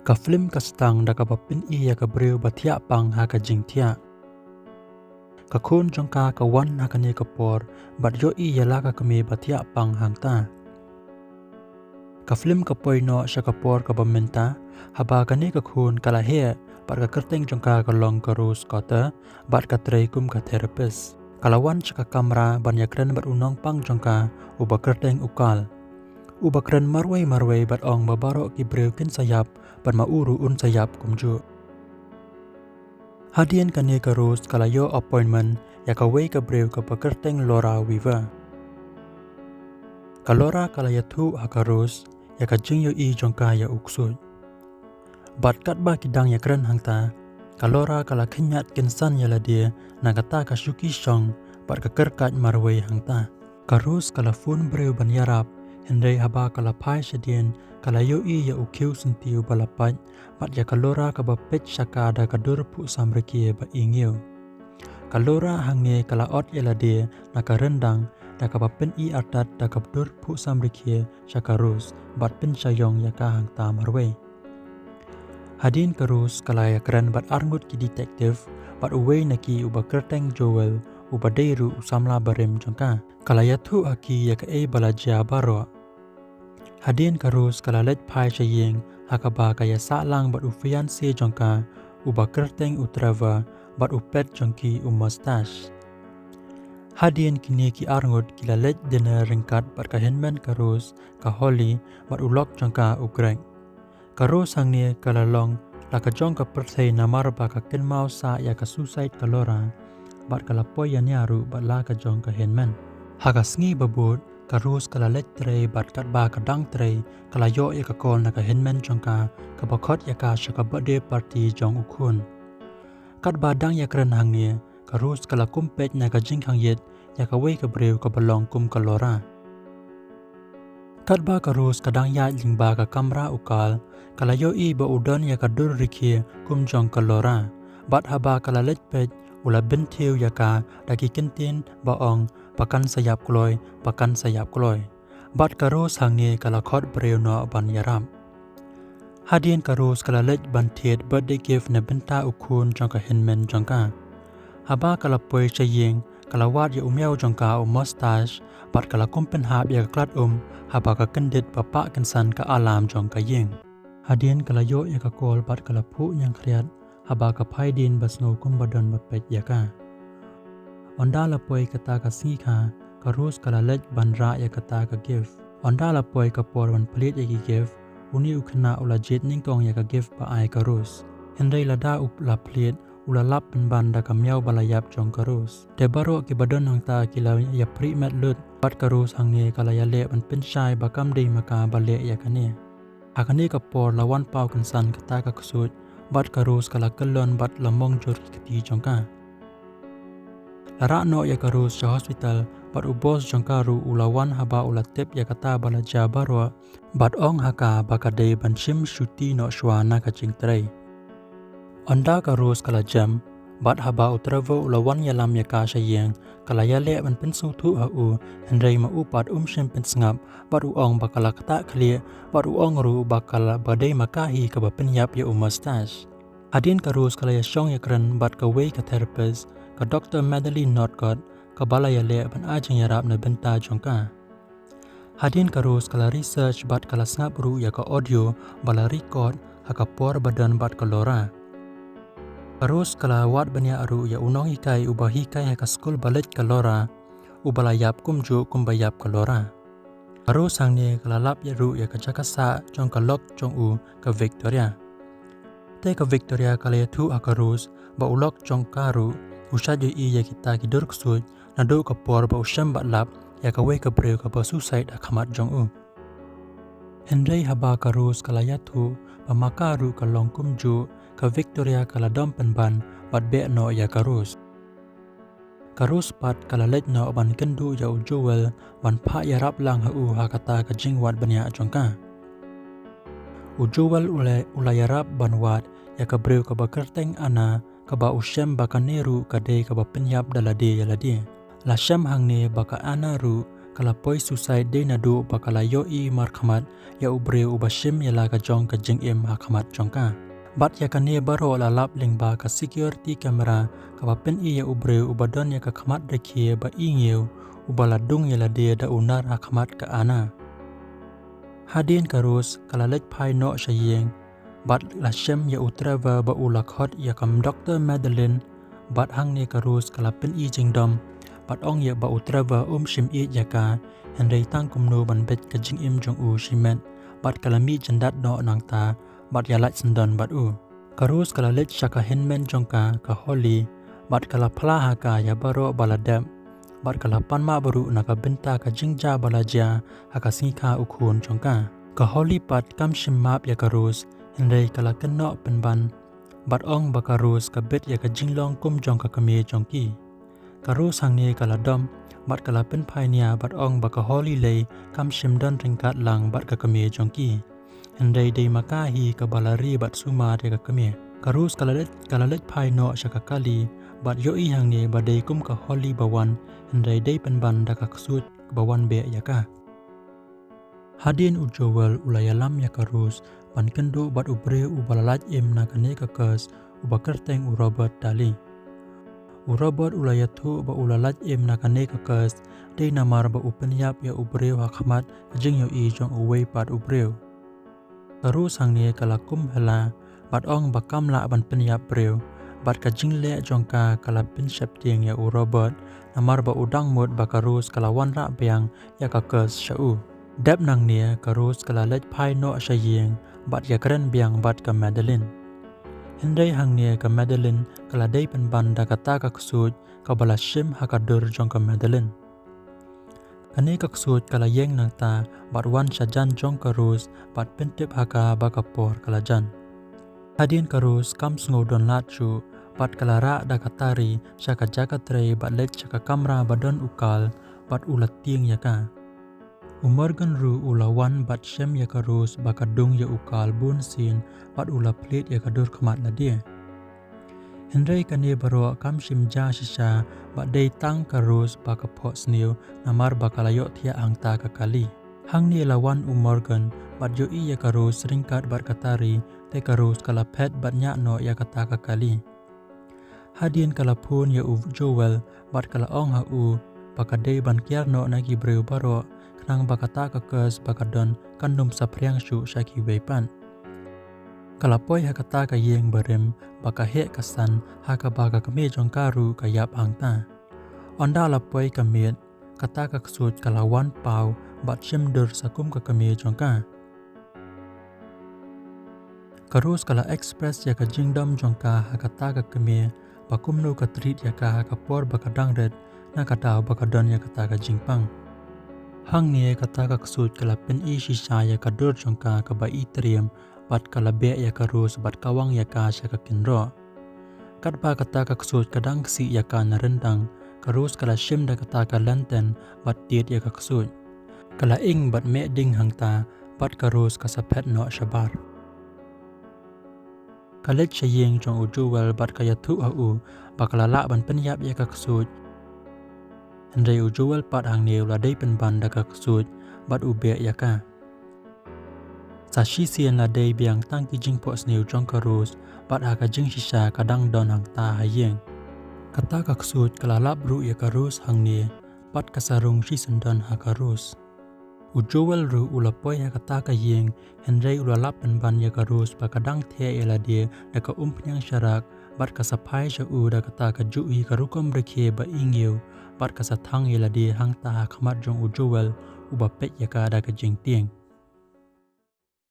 ka film ka stang da ka bapin iya ka breu bathia pang ha ka jingthia ka khun jongka ka wan ha ka ne ka por bat yo iya la ka me bathia pang hangta ka film ka poino sha ka por ka bamenta haba ka ne ka khun kala he par ka kerteng jongka ka long ka rus ka ta bat ka trei kum ka therapist kalawan sha ka kamera ban yakren bat unong pang jongka u ba kerteng ukal ubakren marway bat ong babaro ki breu kin sayap bat mauru un sayap kumju hadian kane ka rus kalayo appointment ya ka wei ka breu ka pakerteng lora wiva kalora kalaya thu hakarus ya ka jingyo I jongka ya uksut bat kat ba kidang ya kren hangta kalora kala khinyat kinsan ya la dia nagata ka shuki shong bat ka kerkat marway hangta karus kala phone breu ban yarap Henry haba kala pai shadien kala yo I ya ukiu sentiu balapat bat ya kalora ka bapet shaka da kadur pu samreki ba ingeu kalora hangne kala ot yelade na ka rendang da ka bapen I atat da ka dur pu samreki shakarus bat pin shayong ya ka hang ta marwe hadin karus kala ya kran bat arngut ki detective bat uwe naki uba kerteng Joel uba deiru usamla barem jongka kala ya thu aki ya ka e balaja baro hadin karus kala let pai chayeng hakaba kaya sa lang bat ufian se jongka uba kerteng utrava bat upet jongki mustache hadin kini ki arngut kila let dinner ringkat bat ka henman karus ka holly bat ulok jongka ugreng karus hangni kala long la ka jong ka perthei namar ba ka kenmau sa ya ka suicide kalora bat kala poya nyaru bat la ka jong ka henman haga sngi babut karus kala let trei bat kat ba ka dang trei kala yo ya ka kol na ka henman jongka ka bakhot ya ka shaka birthday party jong ukhun kat ba dang ya kren hangni karus kala kumpet na ka jing hang yet ya ka wei ka breu ka balong kum kalora kat ba karus kadang ya lingba ka kamera ukal kala yo I ba udon ya ka dur rikhi kum jong kalora bat haba kala let pet ula bentiu ya ka daki kentin ba ong pakan sayap kloy bat karus hangni kala khot breu no ban yaram hadin karus kala let ban thiet birthday gift na benta ukhun jong ka henmen jongka haba kala poi chayeng kala wat ya umyau jongka mustache bat kala kumpen hab ya klat haba ka kendit papa kensan ka alam jong ka yeng hadin kala yo ya ka kol bat kala phu nyang khriat haba ka phai din basno kumbadon mapet ya ka onda la poi kata ka si kha karus kala let banra ya kata ka gift onda la poi ka por ban plit ya ki gift uni ukhna ula jet ning kong ya ka gift pa ai karus henry la da up la plit ula lap ban da ka miau balayap jong karus te baro ki badon hang ta kila ya pri mat lut bat karus hangni kala ya le ban pin shai ba kam dei maka bale ya kane hakane ka por la wan pau kan san kata ka kusut bat karus kala kalon bat lamong jor ki jongka lara no ya karus sa hospital bat ubos jongkaru ulawan haba ulatep ya kata bala jabarwa bat ong haka bakade ban shim shuti no shwana ka chingtrei onda karus kala jam bat haba utravo ulawan ya lam ya ka shayeng kala ya le ban pensu thu ha u henrei ma upat shim pen sngap bat u ong bakala kata khlie bat u ong ru bakala badai makahi ka ba penyap ya mustache adin karus kala ya shong ya kran bat ka wei ka therapist ka Dr. Madeline Norcott ka balaya le ban ajeng yarap na benta jongka hadin karus kala research bat kala snap ru ya ka audio bala record haka por badan bat kalora karus kala wat banya aru ya unong hikai ubah hikai haka school balet kalora ubalayap kumju kumbayap kalora karus hangni kala lap ya ru ya ka jakasa jong ka lok jong u ka Victoria te ka Victoria kala ya thu akarus ba ulok jong karu usad yo I ya kita ki dur ksut na do ka por ba usham ba lap ya ka wei ka breu ka ba suicide akhamat jong u henrei haba karus kala ya thu ba makaru ka longkum ju ka Victoria kala dom penban bat be no ya karus pat kala let no ban kendu ya Joel ban pha ya rap lang ha u ha kata ka jingwat banya jongka Joel ula ya rap ban wat ya ka breu ka ba kerteng ana kaba ushem baka neru kade kaba penyap dalade yalade la shem hangne baka ana ru kala poi susai de nadu bakala yoi markhamat ya ubre ubashim ya laga jong ka jing im hakhamat jongka bat ya kane baro la lap lingba ka security camera ka bapen i ya ubre ubadon ya ka khamat rekhe ba ingeu ubala dung ya la de da unar hakhamat ka ana hadin karus kala lek phai no shayeng bat la shem ya utrava ba ulakhot ya kam Dr. Madeline bat hang ne karus kala pen i jingdom bat ong ya ba utrava shim i yaka henrei tang kumno ban bet ka jing im jong u shimet bat kala mi jandat no nang ta bat ya lach sendon bat u karus kala lech shaka henmen jongka ka holy bat kala phla ha ka ya baro baladam bat kala panma baru na ka benta ka jingja balaja haka singkha ukhun jongka ka holy pat kam shim map ya karus henrei kala kenno penban bat ong ba karus ka bet ya ka jinglong kum jong ka kame jongki karus hangne kala dom bat kala pen phainia bat ong ba ka holy lei kam shim don ringkat lang bat ka kame jongki henrei dei makahi ka balari bat suma de ka kame karus kala let phai no shaka kali bat yo i hangne ba dei kum ka holy bawan henrei dei penban da ka ksut bawan be yaka hadin ujowal ulayalam ya karus ban kendo bat ubre ubalalaj im na kane ka kas ubakerteng u Robert dali u Robert ulayatu ba ulalaj im na kane ka kas dei namar ba upenyap ya ubre hakhamat jing yo i jong uwei pat ubre karus hangne kala kum hela bat ong ba kamla ban penyap breu bat ka jingle jongka kala pin septieng ya u Robert namar ba udang mut ba karus kala wanra beang ya ka kas shau dap nang nia karus kala lech phai no shayeng bat ya kren beang bat ka Madeline henrei hangne ka Madeline kala dei pen banda kata ka ksut ka bala shim hakadur jong ka Madeline kane ka ksut kala yeng nang ta bat wan shajan jong karus bat pentip haka ba ka por kala jan hadin karus kam sngodon lachu bat kala ra da katari shaka jakatrei bat lech shaka kamra badon ukal bat ulat tieng yaka Umorgan ru ulawan bat shem ya karus bakadung ya ukal bun sin bat ula plit ya kadur khamat la dia henrei kane baro kam shim ja shisha bat dei tang karus bakapho snew namar bakalayo thia angta ka kali hangni lawan Umorgan bat yo i ya karus ringkat bat katari te karus kala phet bat nya no ya kata ka kali hadin kala phun ya u Joel bat kala ong ha u bakadei ban kiar no na ki breu baro nang bakata ka kes bakadon kandum sapriang shu shaki weipan kalapoi hakata ka yeng barem baka he kasan haka baka kame jongkaru ka yap hangta onda lapoi kamet kata ka ksut kalawan pau bat shimdur sakum ka kame jongka karus kala express ya ka jingdom jongka hakata ka kame bakumno ka treat ya ka kapor bakadang red na kata bakadon ya kata ka jingpang hang nie kata ka ksut kala pen i shisha ya ka dur jongka ka ba i triam bat kala be ya ka rus bat kawang ya ka sha ka kinro kat ba kata ka ksut kadang si ya ka narendang ka rus kala shim da kata ka lantern bat tiet ya ka ksut kala ing bat me ding hangta bat ka rus ka sapet no shabar kalet shayeng jong ujuwal bat ka yathu au bakala la ban penyap ya ka ksut henrei ujual pat hang neu la dei pen ban da ka ksut bat ube yaka sashi sian la dei biang tang ki jing po sneu jong karus bat ha ka jing shisha kadang don hang ta hayeng kata ka ksut kala lap ru ya karus hang ne pat kasarung shi sendon ha karus ujual ru ulapoi ha kata ka yeng henrei ulalap pen ban ya karus ba kadang the ela dia da ka umpnyang sharak bat ka sapai sha u da kata ka jui ka rukom rekhe ba ingeu bat ka sathang ela di hang ta khamat jong ujual uba pet ya ka da ka jing tieng